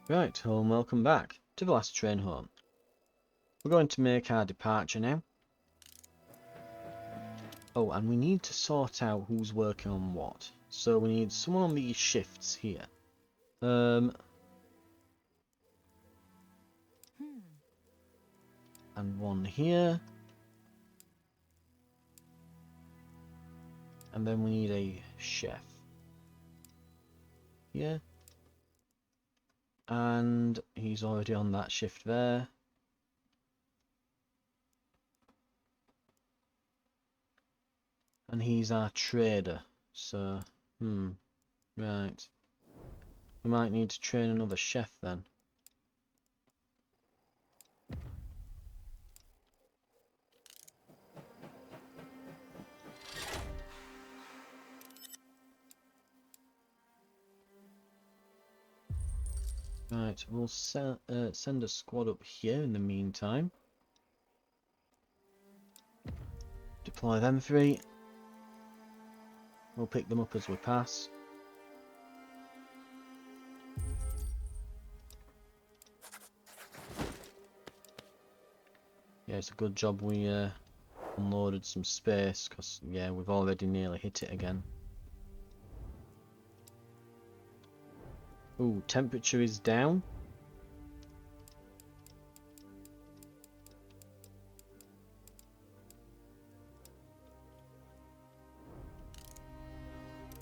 Right, home, welcome back to the last train home. We're going to make our departure now. Oh, and we need to sort out who's working on what. So we need someone on these shifts here. And one here. And then we need a chef. Here. And he's already on that shift there. And he's our trader. So, right. We might need to train another chef then. Right, we'll send a squad up here in the meantime. Deploy them three. We'll pick them up as we pass. Yeah, it's a good job we unloaded some space, because, yeah, we've already nearly hit it again. Ooh, temperature is down.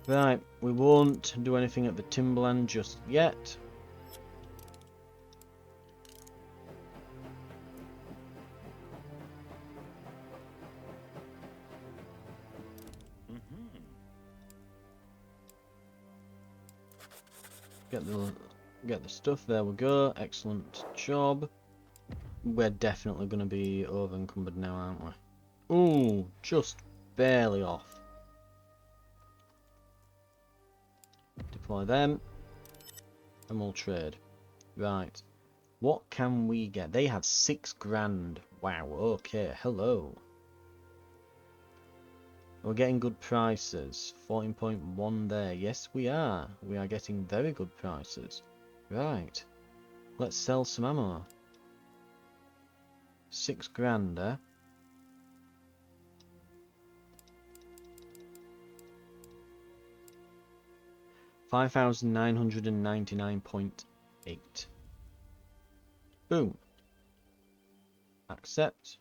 Right, we won't do anything at the Timberland just yet. Get the stuff, there we go, excellent job. We're definitely going to be over encumbered now, aren't we? Ooh, just barely off. Deploy them, and we'll trade. Right, what can we get? They had 6 grand. Wow, okay, hello. We're getting good prices. 14.1 there. Yes, we are. We are getting very good prices. Right, let's sell some ammo. 6 grand, eh? $5,999.8. Boom. Accept.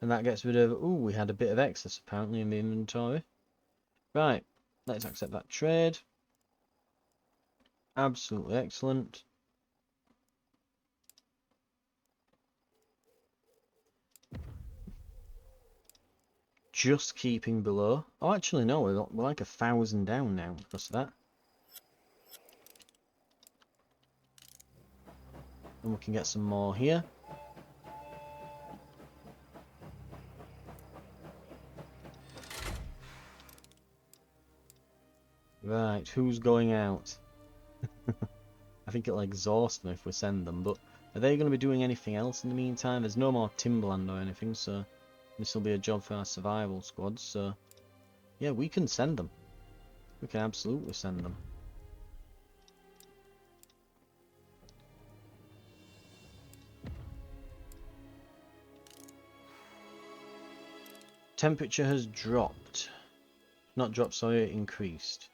And that gets rid of... Ooh, we had a bit of excess apparently in the inventory. Right, let's accept that trade. Absolutely excellent. Just keeping below. Oh, actually, no, we're like 1,000 down now because of that. And we can get some more here. Right, who's going out? I think it'll exhaust them if we send them, but are they going to be doing anything else in the meantime? There's no more Timberland or anything, so this will be a job for our survival squads, so yeah, we can send them. We can absolutely send them. Temperature has dropped. Not dropped, sorry, it increased.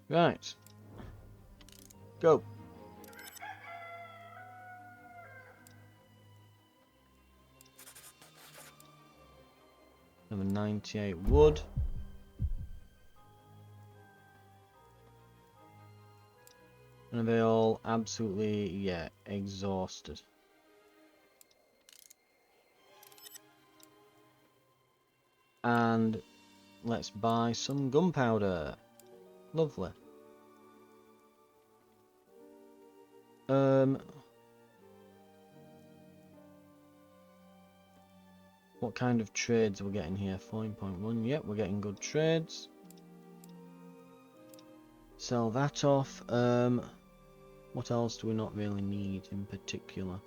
Right. Go. Number 98 wood. And are they all absolutely, yeah, exhausted? And let's buy some gunpowder. Lovely. What kind of trades are we getting here? 14.1. Yep, we're getting good trades. Sell that off. What else do we not really need in particular?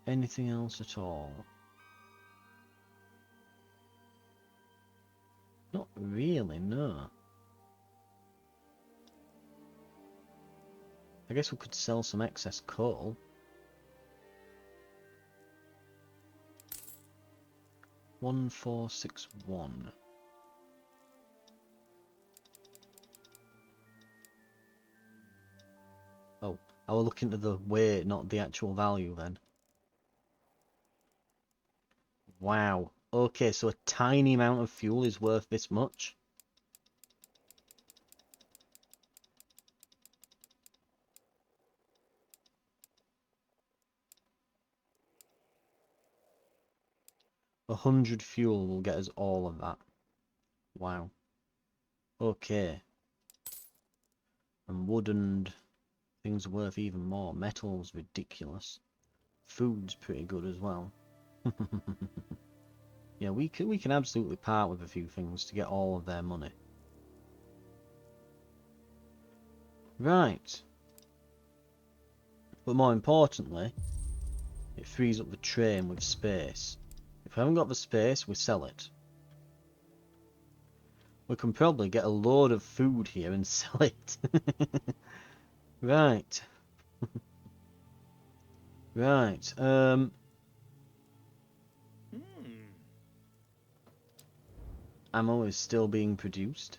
anything else at all? Not really, no. I guess we could sell some excess coal. $1,461. Oh, I will look into the weight, not the actual value then. Wow. Okay, so a tiny amount of fuel is worth this much? A 100 fuel will get us all of that. Wow. Okay. And wood and things are worth even more. Metal's ridiculous. Food's pretty good as well. Yeah, we can absolutely part with a few things to get all of their money. Right. But more importantly, it frees up the train with space. If we haven't got the space, we sell it. We can probably get a load of food here and sell it. Right. Right. Ammo is still being produced.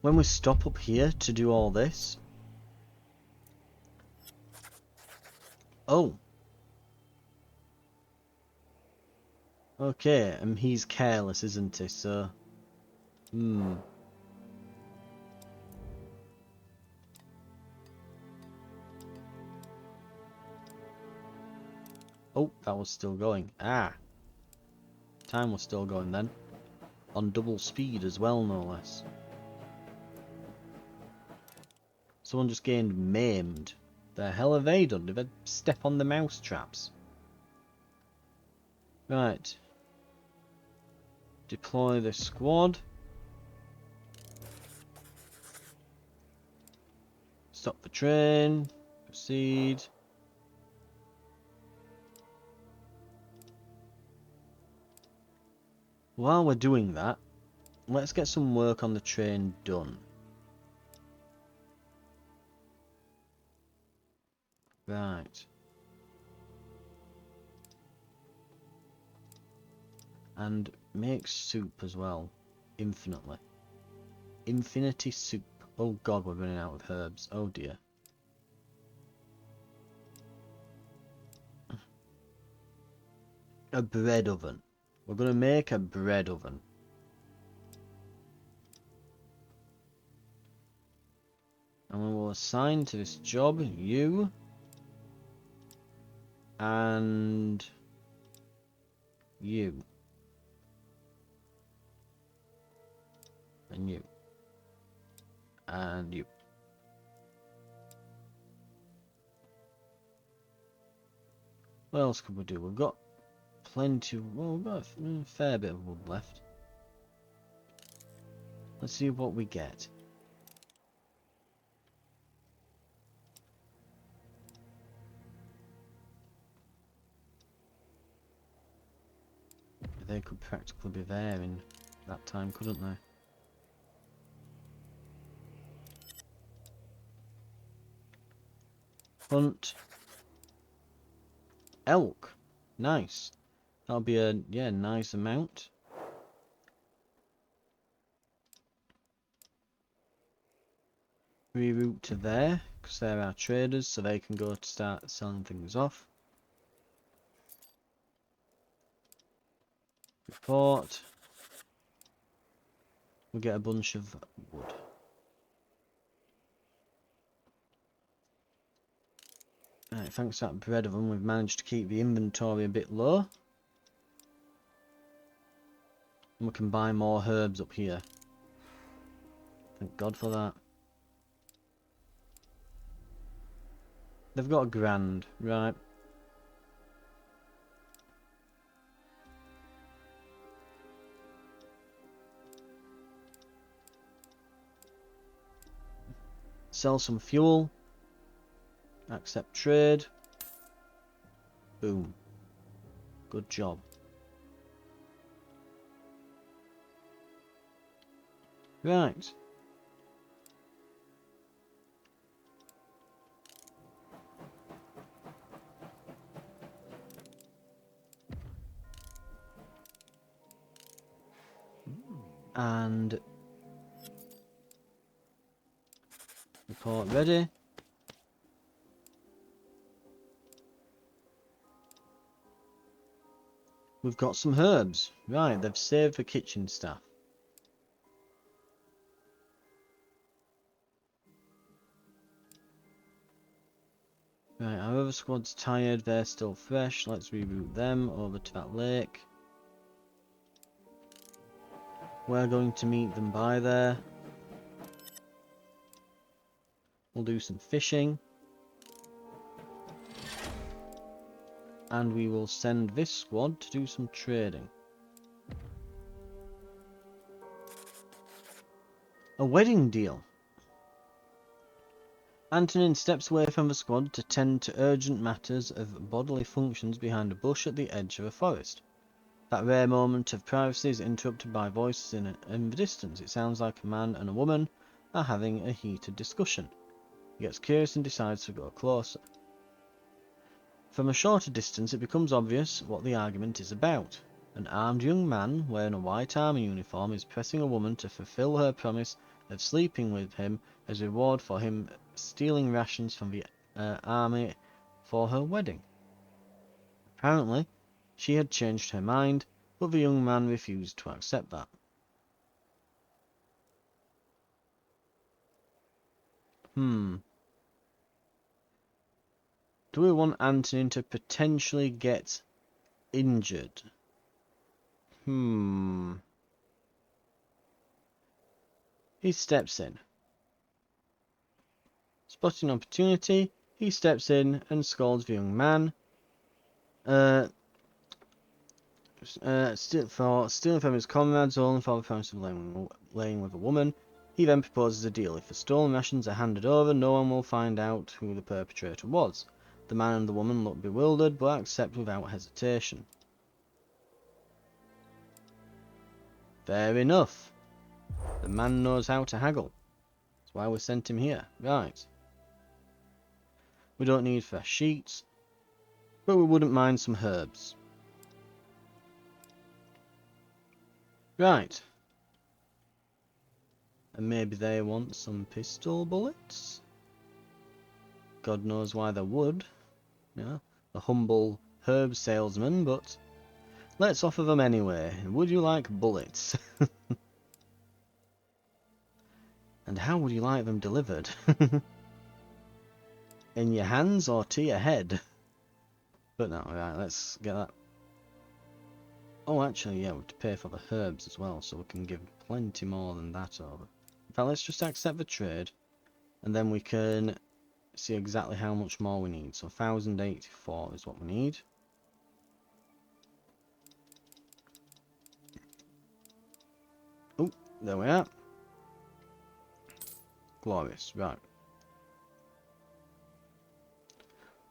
When we stop up here to do all this... Oh. Okay, and he's careless, isn't he, so... Oh, that was still going. Ah. Time was still going then. On double speed as well, no less. Someone just gained maimed. The hell have they done? Did they step on the mouse traps? Right. Deploy the squad. Stop the train. Proceed. While we're doing that, let's get some work on the train done. Right. And make soup as well. Infinitely. Infinity soup. Oh god, we're running out of herbs. Oh dear. A bread oven. We're going to make a bread oven. And we will assign to this job you and you. And you. And you. What else could we do? We've got plenty. Well, we've got a fair bit of wood left. Let's see what we get. They could practically be there in that time, couldn't they? Hunt. Elk. Nice. That'll be a, yeah, nice amount. Reroute to there, because they're our traders, so they can go to start selling things off. Report. We'll get a bunch of wood. Right, thanks to that bread oven, we've managed to keep the inventory a bit low. And we can buy more herbs up here. Thank God for that. They've got a grand, right. sell some fuel. Accept trade. Boom. Good job. Right. And report ready. We've got some herbs. Right, they've saved for kitchen staff. Right, our other squad's tired, they're still fresh. Let's reroute them over to that lake. We're going to meet them by there. We'll do some fishing. And we will send this squad to do some trading. A wedding deal. Antonin steps away from the squad to tend to urgent matters of bodily functions behind a bush at the edge of a forest. That rare moment of privacy is interrupted by voices in the distance. It sounds like a man and a woman are having a heated discussion. He gets curious and decides to go closer. From a shorter distance it becomes obvious what the argument is about. An armed young man wearing a white army uniform is pressing a woman to fulfill her promise of sleeping with him as a reward for him stealing rations from the army for her wedding. Apparently, she had changed her mind, but the young man refused to accept that. Do we want Antonin to potentially get injured? He steps in. Spotting an opportunity, he steps in and scolds the young man. For stealing from his comrades only for the promise of laying with a woman. He then proposes a deal. If the stolen rations are handed over, no one will find out who the perpetrator was. The man and the woman look bewildered, but accept without hesitation. Fair enough. The man knows how to haggle. That's why we sent him here. Right. We don't need fresh sheets, but we wouldn't mind some herbs. Right. And maybe they want some pistol bullets? God knows why they would. Yeah, a humble herb salesman, but let's offer them anyway. Would you like bullets? And how would you like them delivered? In your hands or to your head? But no, right, let's get that. Oh, actually, yeah, we have to pay for the herbs as well, so we can give plenty more than that over. In fact, let's just accept the trade, and then we can see exactly how much more we need. So 1084 is what we need. Oh, there we are. Glorious, right.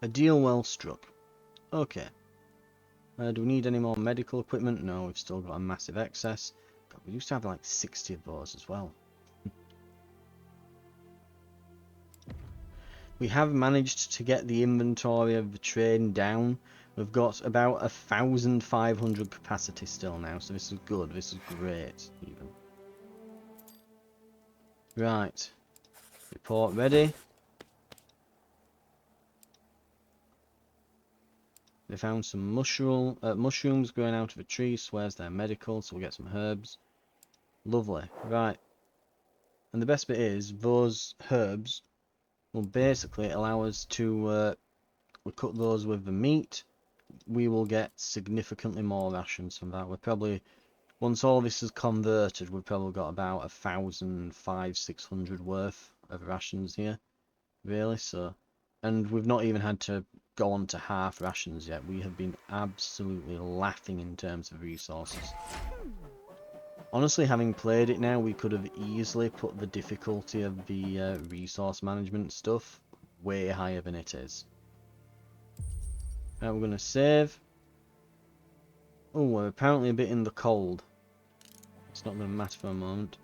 A deal well struck. Okay. Do we need any more medical equipment? No, we've still got a massive excess. God, we used to have like 60 of those as well. We have managed to get the inventory of the train down. We've got about 1,500 capacity still now, so this is good. This is great, even. Right. Report ready. They found some mushrooms growing out of a tree. Swears they're medical, so we'll get some herbs. Lovely. Right. And the best bit is, those herbs will basically allow us to we cook those with the meat. We will get significantly more rations from that. We're probably, once all this is converted, we've probably got about 1,500-600 worth of rations here, really. So, and we've not even had to go on to half rations yet. We have been absolutely laughing in terms of resources. Honestly, having played it now, we could have easily put the difficulty of the resource management stuff way higher than it is. Now we're going to save. Oh, we're apparently a bit in the cold. It's not going to matter for a moment.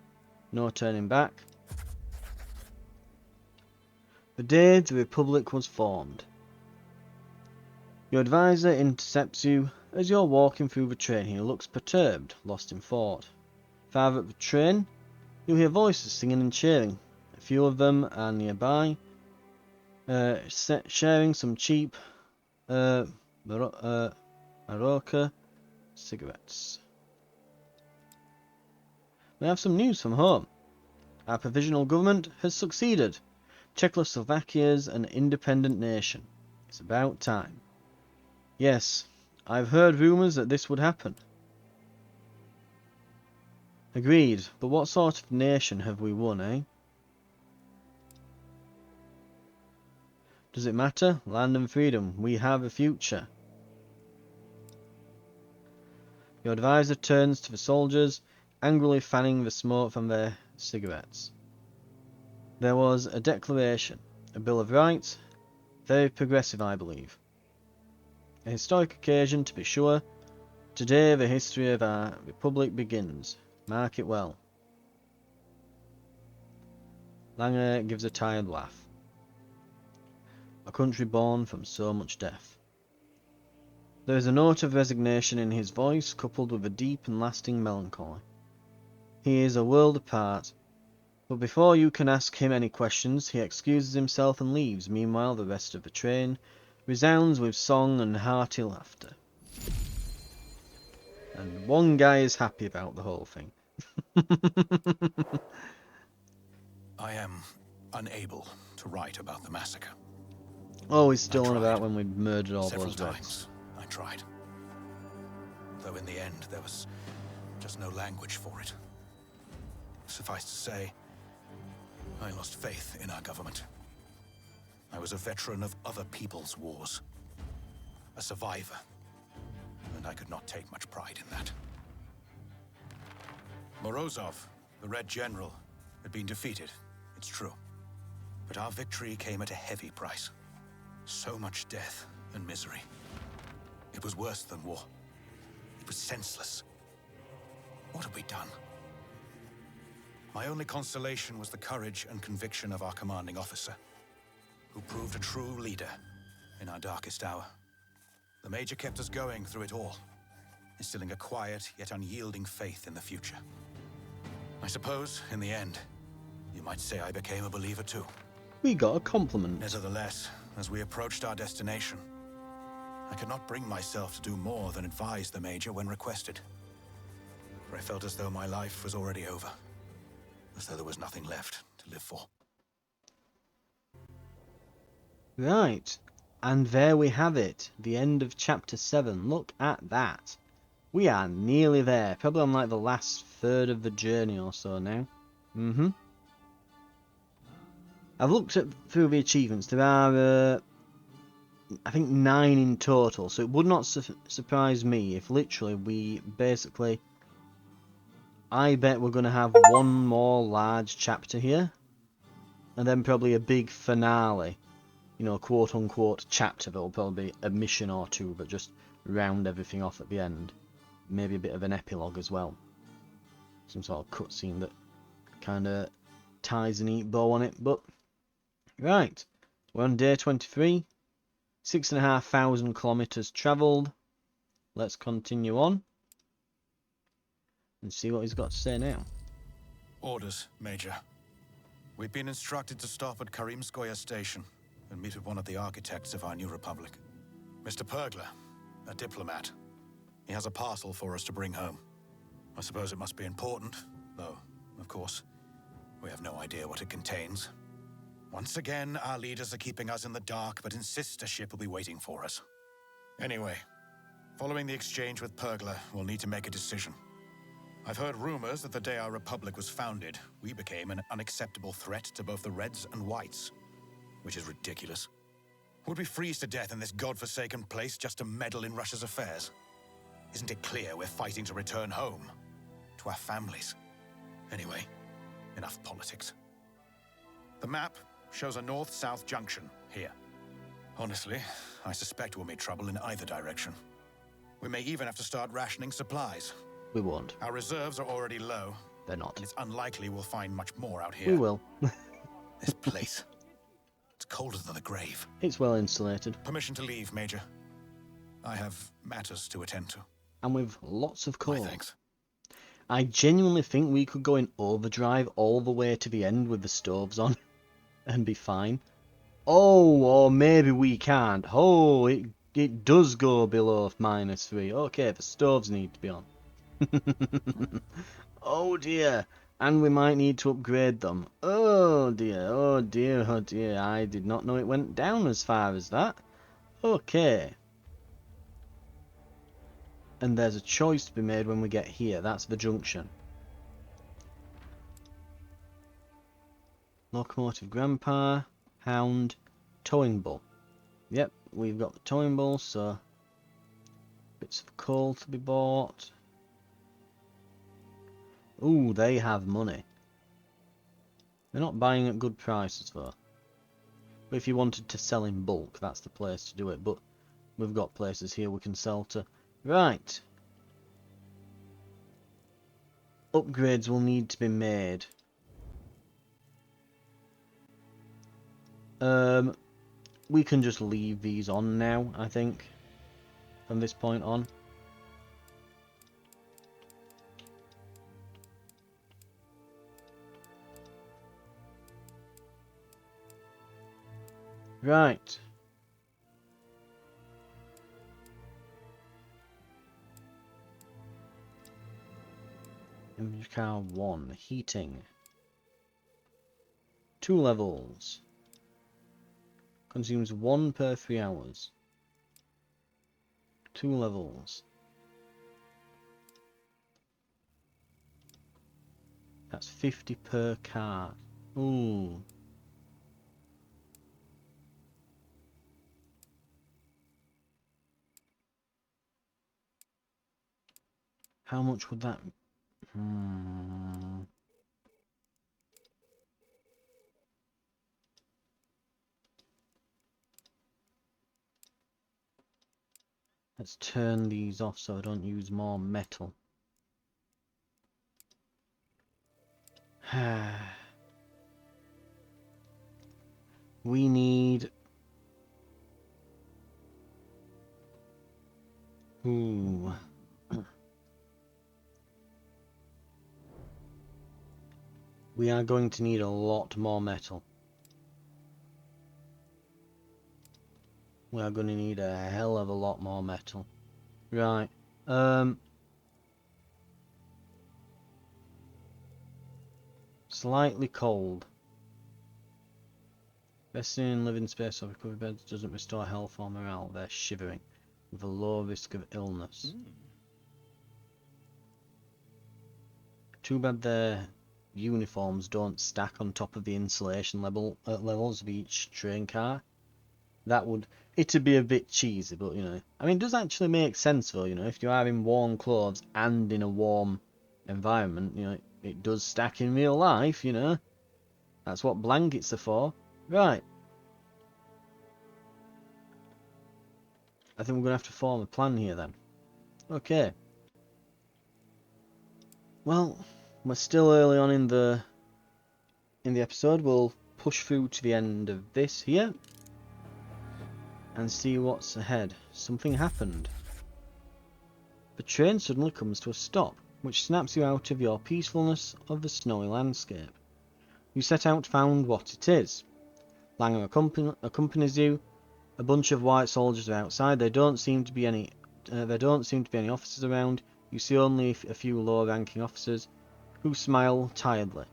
No turning back. The day the Republic was formed. Your advisor intercepts you as you're walking through the train. He looks perturbed, lost in thought. Farther up the train, you hear voices singing and cheering. A few of them are nearby, sharing some cheap Maroka cigarettes. We have some news from home. Our provisional government has succeeded. Czechoslovakia is an independent nation. It's about time. Yes, I've heard rumours that this would happen. Agreed, but what sort of nation have we won, eh? Does it matter? Land and freedom. We have a future. Your advisor turns to the soldiers, angrily fanning the smoke from their cigarettes. There was a declaration, a Bill of Rights, very progressive, I believe. A historic occasion, to be sure. Today the history of our republic begins. Mark it well. Langer gives a tired laugh. A country born from so much death. There is a note of resignation in his voice, coupled with a deep and lasting melancholy. He is a world apart, but before you can ask him any questions, he excuses himself and leaves. Meanwhile, the rest of the train resounds with song and hearty laughter. And one guy is happy about the whole thing. I am unable to write about the massacre. Oh, he's still on about when we murdered all Several those times Reds. I tried. Though in the end there was just no language for it. Suffice to say, I lost faith in our government. I was a veteran of other people's wars. A survivor. And I could not take much pride in that. Morozov, the Red General, had been defeated, it's true. But our victory came at a heavy price. So much death and misery. It was worse than war. It was senseless. What had we done? My only consolation was the courage and conviction of our commanding officer, who proved a true leader in our darkest hour. The Major kept us going through it all, instilling a quiet yet unyielding faith in the future. I suppose, in the end, you might say I became a believer too. We got a compliment. Nevertheless, as we approached our destination, I could not bring myself to do more than advise the Major when requested. For I felt as though my life was already over. As though there was nothing left to live for. Right. And there we have it. The end of chapter 7. Look at that. We are nearly there. Probably on like the last third of the journey or so now. I've looked through the achievements. There are, I think, 9 in total. So it would not surprise me if literally we basically... I bet we're going to have one more large chapter here. And then probably a big finale. You know, quote-unquote chapter. That'll probably be a mission or two, but just round everything off at the end. Maybe a bit of an epilogue as well. Some sort of cutscene that kind of ties a neat bow on it. But, right. We're on day 23. 6,500 kilometers travelled. Let's continue on. And see what he's got to say now. Orders, Major. We've been instructed to stop at Karimskoye Station and meet with one of the architects of our new republic. Mr. Pergler, a diplomat. He has a parcel for us to bring home. I suppose it must be important, though, of course, we have no idea what it contains. Once again, our leaders are keeping us in the dark, but insist a ship will be waiting for us. Anyway, following the exchange with Pergler, we'll need to make a decision. I've heard rumors that the day our republic was founded, we became an unacceptable threat to both the Reds and Whites. Which is ridiculous. Would we freeze to death in this godforsaken place just to meddle in Russia's affairs? Isn't it clear we're fighting to return home? to our families. Anyway, enough politics. The map shows a north-south junction here. Honestly, I suspect we'll meet trouble in either direction. We may even have to start rationing supplies. We won't. Our reserves are already low. They're not. And it's unlikely we'll find much more out here. We will. This place. It's colder than the grave. It's well insulated. Permission to leave, Major. I have matters to attend to. And with lots of My coal. thanks. I genuinely think we could go in overdrive all the way to the end with the stoves on and be fine. Oh, or maybe we can't. Oh, it does go below -3. Okay, the stoves need to be on. Oh dear. And we might need to upgrade them. Oh dear, oh dear, oh dear. I did not know it went down as far as that. Okay. And there's a choice to be made when we get here. That's the junction. Locomotive Grandpa, Hound, Towing Bull. Yep, we've got the Towing Bull, so bits of coal to be bought. Ooh, they have money. They're not buying at good prices though. But if you wanted to sell in bulk, that's the place to do it. But we've got places here we can sell to. Right. Upgrades will need to be made. We can just leave these on now, I think. From this point on. Right. Image car 1. Heating. 2 levels. Consumes 1 per 3 hours. 2 levels. That's 50 per car. Ooh. How much would that... Let's turn these off so I don't use more metal. We need... Ooh. We are going to need a lot more metal. We are going to need a hell of a lot more metal. Right. Slightly cold. Resting in living space or recovery beds doesn't restore health or morale. They're shivering, with a low risk of illness. Too bad their uniforms don't stack on top of the insulation levels of each train car. That would... It'd be a bit cheesy, but you know. I mean, it does actually make sense though, you know. If you are in warm clothes and in a warm environment, you know, it does stack in real life, you know. That's what blankets are for. Right. I think we're going to have to form a plan here then. Okay. Well, we're still early on in the episode. We'll push through to the end of this here and see what's ahead. Something happened. The train suddenly comes to a stop, which snaps you out of your peacefulness of the snowy landscape. You set out to find what it is. Langer accompanies you. A bunch of white soldiers are outside. There don't seem to be any officers around. You see only a few low-ranking officers who smile tiredly.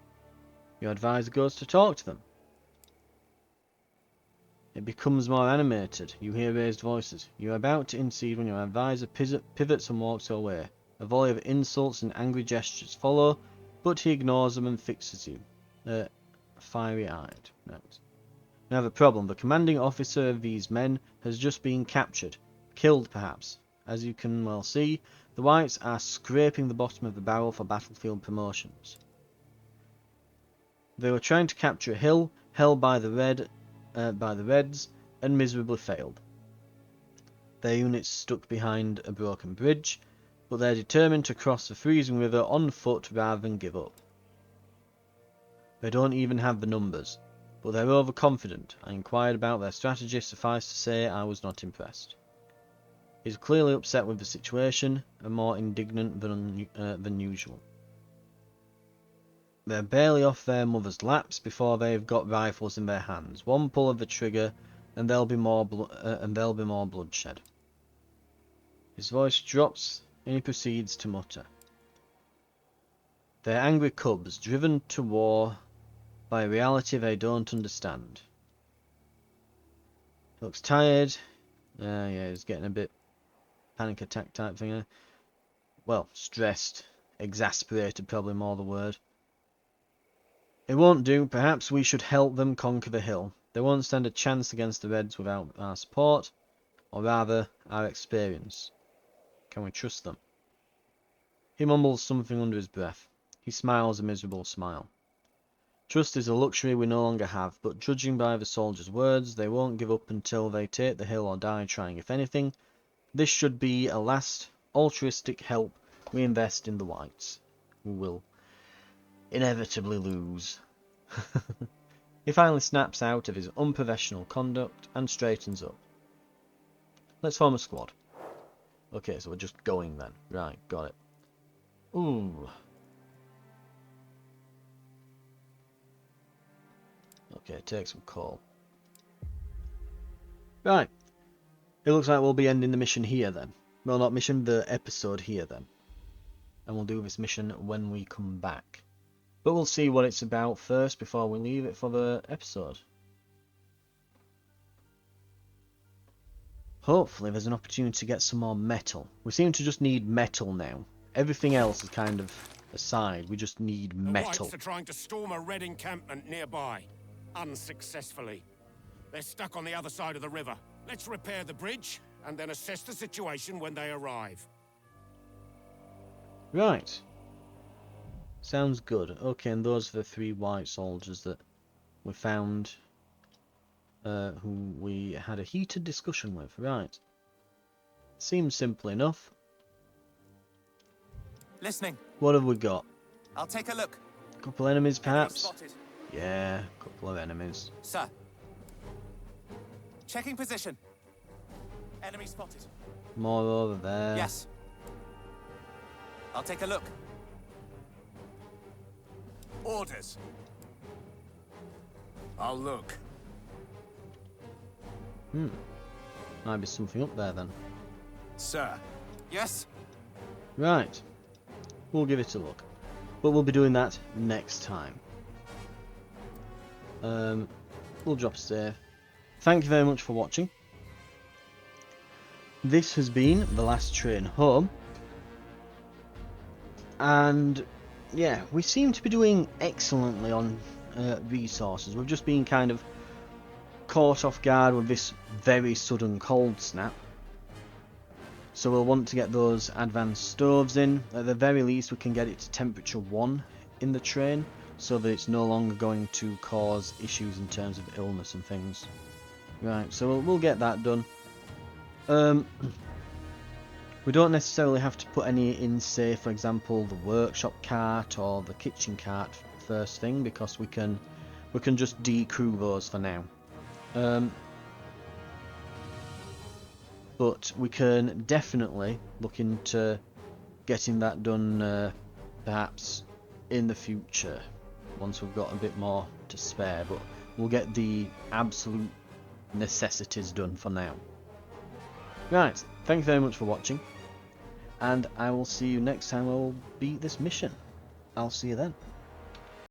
Your advisor goes to talk to them. It becomes more animated. You hear raised voices. You are about to intercede when your advisor pivots and walks away. A volley of insults and angry gestures follow, but he ignores them and fixes you. Fiery-eyed. Right. You have a problem. The commanding officer of these men has just been captured. Killed, perhaps. As you can well see, The Whites are scraping the bottom of the barrel for battlefield promotions. They were trying to capture a hill held by the Reds and miserably failed. Their units stuck behind a broken bridge, but they're determined to cross the freezing river on foot rather than give up. They don't even have the numbers, but they're overconfident. I inquired about their strategy. Suffice to say, I was not impressed. He's clearly upset with the situation and more indignant than usual. They're barely off their mother's laps before they've got rifles in their hands. One pull of the trigger, and there'll be more bloodshed. His voice drops, and he proceeds to mutter. They're angry cubs, driven to war by a reality they don't understand. Looks tired. Yeah, he's getting a bit panic attack type thing. Well, stressed, exasperated, probably more the word. It won't do. Perhaps we should help them conquer the hill. They won't stand a chance against the Reds without our support, or rather, our experience. Can we trust them? He mumbles something under his breath. He smiles a miserable smile. Trust is a luxury we no longer have, but judging by the soldiers' words, they won't give up until they take the hill or die trying. If anything, this should be a last altruistic help we invest in the Whites, who will inevitably lose. He finally snaps out of his unprofessional conduct and straightens up. Let's form a squad. Okay, so we're just going then. Right, got it. Ooh. Okay, take some coal. Right. It looks like we'll be ending the mission here then. Well, not mission, the episode here then. And we'll do this mission when we come back. But we'll see what it's about first before we leave it for the episode. Hopefully there's an opportunity to get some more metal. We seem to just need metal now. Everything else is kind of aside. We just need metal. The Whites are trying to storm a Red encampment nearby. Unsuccessfully. They're stuck on the other side of the river. Let's repair the bridge and then assess the situation when they arrive. Right. Sounds good. Okay, and those are the 3 white soldiers that we found, who we had a heated discussion with. Right. Seems simple enough. Listening. What have we got? I'll take a look. Couple enemies, Enemy perhaps? spotted. Yeah, couple of enemies. Sir. Checking position. Enemy spotted. More over there. Yes. I'll take a look. Orders. I'll look. Might be something up there then. Sir. Yes. Right. We'll give it a look. But we'll be doing that next time. We'll drop a save. Thank you very much for watching. This has been The Last Train Home. And yeah, we seem to be doing excellently on resources. We've just been kind of caught off guard with this very sudden cold snap. So we'll want to get those advanced stoves in. At the very least we can get it to temperature 1 in the train, so that it's no longer going to cause issues in terms of illness and things. Right, so we'll get that done. We don't necessarily have to put any in, say for example the workshop cart or the kitchen cart first thing, because we can just decrew those for now. But we can definitely look into getting that done perhaps in the future, once we've got a bit more to spare, but we'll get the absolute necessities done for now. Right, thank you very much for watching, and I will see you next time we'll beat this mission. I'll see you then.